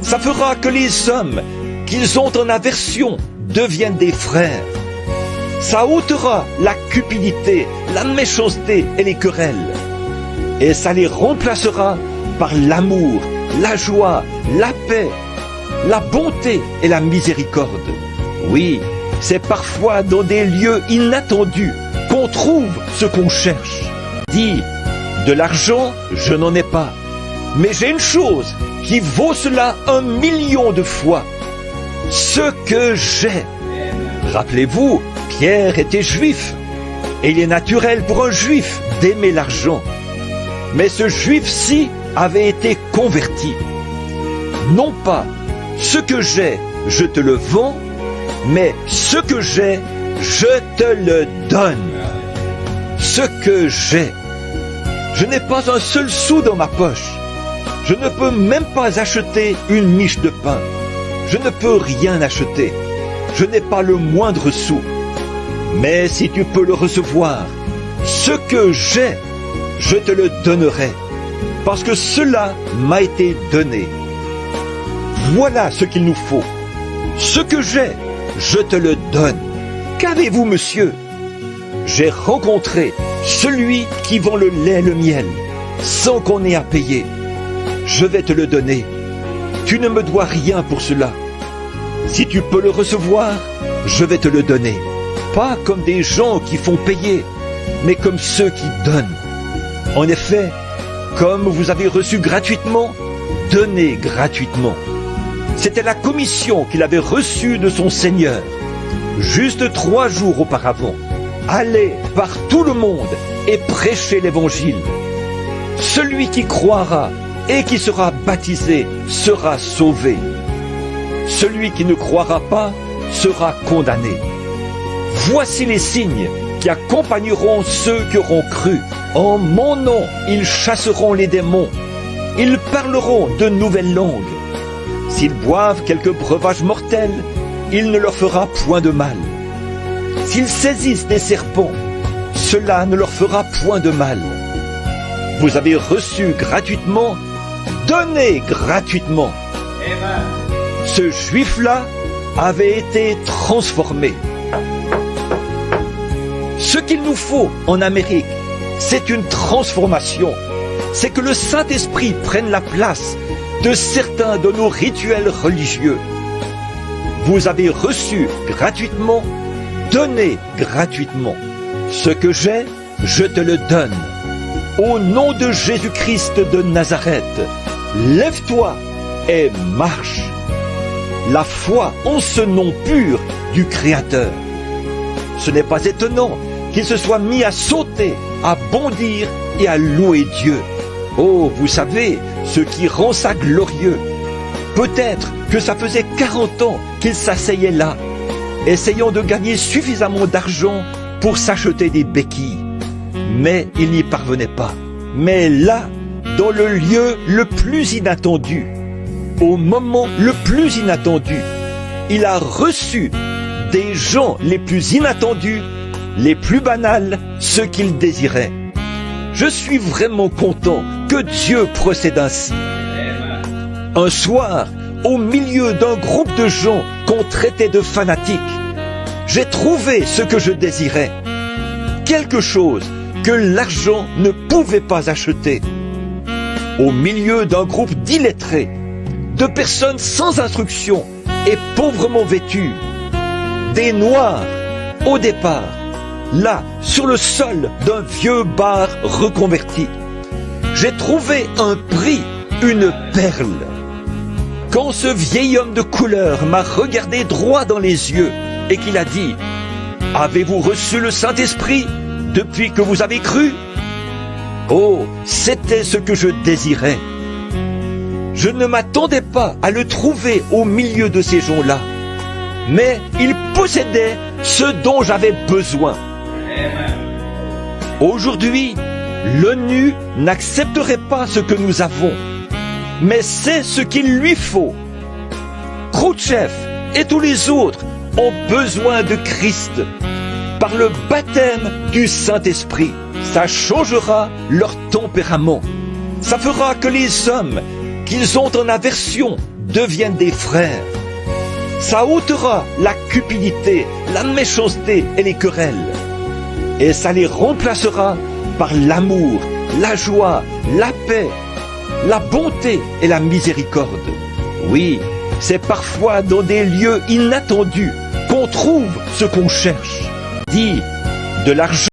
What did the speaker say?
Ça fera que les hommes qu'ils ont en aversion deviennent des frères. Ça ôtera la cupidité, la méchanceté et les querelles. Et ça les remplacera par l'amour, la joie, la paix, la bonté et la miséricorde. Oui, c'est parfois dans des lieux inattendus qu'on trouve ce qu'on cherche. Dis, de l'argent, je n'en ai pas. Mais j'ai une chose qui vaut cela 1 million de fois. Ce que j'ai. Rappelez-vous, Pierre était juif. Et il est naturel pour un juif d'aimer l'argent. Mais ce juif-ci avait été converti. Non pas ce que j'ai, je te le vends, mais ce que j'ai, je te le donne. Ce que j'ai. Je n'ai pas un seul sou dans ma poche. Je ne peux même pas acheter une miche de pain. Je ne peux rien acheter. Je n'ai pas le moindre sou. Mais si tu peux le recevoir, ce que j'ai, je te le donnerai, parce que cela m'a été donné. Voilà ce qu'il nous faut. Ce que j'ai, je te le donne. Qu'avez-vous, monsieur? J'ai rencontré celui qui vend le lait et le miel, sans qu'on ait à payer. Je vais te le donner. Tu ne me dois rien pour cela. Si tu peux le recevoir, je vais te le donner. Pas comme des gens qui font payer, mais comme ceux qui donnent. En effet, comme vous avez reçu gratuitement, donnez gratuitement. C'était la commission qu'il avait reçue de son Seigneur, juste 3 jours auparavant. Allez par tout le monde et prêchez l'Évangile. Celui qui croira et qui sera baptisé sera sauvé. Celui qui ne croira pas sera condamné. Voici les signes qui accompagneront ceux qui auront cru. En mon nom, ils chasseront les démons. Ils parleront de nouvelles langues. S'ils boivent quelques breuvages mortels, il ne leur fera point de mal. S'ils saisissent des serpents, cela ne leur fera point de mal. Vous avez reçu gratuitement, donnez gratuitement. Amen. Ce juif-là avait été transformé. Ce qu'il nous faut en Amérique, c'est une transformation. C'est que le Saint-Esprit prenne la place de certains de nos rituels religieux. Vous avez reçu gratuitement, donnez gratuitement. Ce que j'ai, je te le donne. Au nom de Jésus-Christ de Nazareth, lève-toi et marche. La foi en ce nom pur du Créateur. Ce n'est pas étonnant qu'il se soit mis à sauter, à bondir et à louer Dieu. Oh, vous savez, ce qui rend ça glorieux. Peut-être que ça faisait 40 ans qu'il s'asseyait là, essayant de gagner suffisamment d'argent pour s'acheter des béquilles. Mais il n'y parvenait pas. Mais là, dans le lieu le plus inattendu, au moment le plus inattendu, il a reçu des gens les plus inattendus, les plus banals, ceux qu'il désirait. Je suis vraiment content que Dieu procède ainsi. Un soir, au milieu d'un groupe de gens qu'on traitait de fanatiques, j'ai trouvé ce que je désirais. Quelque chose que l'argent ne pouvait pas acheter. Au milieu d'un groupe d'illettrés, de personnes sans instruction et pauvrement vêtues, des Noirs, au départ, là, sur le sol d'un vieux bar reconverti. J'ai trouvé un prix, une perle. Quand ce vieil homme de couleur m'a regardé droit dans les yeux et qu'il a dit « Avez-vous reçu le Saint-Esprit depuis que vous avez cru ?» Oh, c'était ce que je désirais. Je ne m'attendais pas à le trouver au milieu de ces gens-là, mais il possédait ce dont j'avais besoin. Aujourd'hui, l'ONU n'accepterait pas ce que nous avons, mais c'est ce qu'il lui faut. Khrouchtchev et tous les autres ont besoin de Christ. Par le baptême du Saint-Esprit, ça changera leur tempérament. Ça fera que les hommes qu'ils ont en aversion deviennent des frères. Ça ôtera la cupidité, la méchanceté et les querelles. Et ça les remplacera par l'amour, la joie, la paix, la bonté et la miséricorde. Oui, c'est parfois dans des lieux inattendus qu'on trouve ce qu'on cherche. Dit de l'argent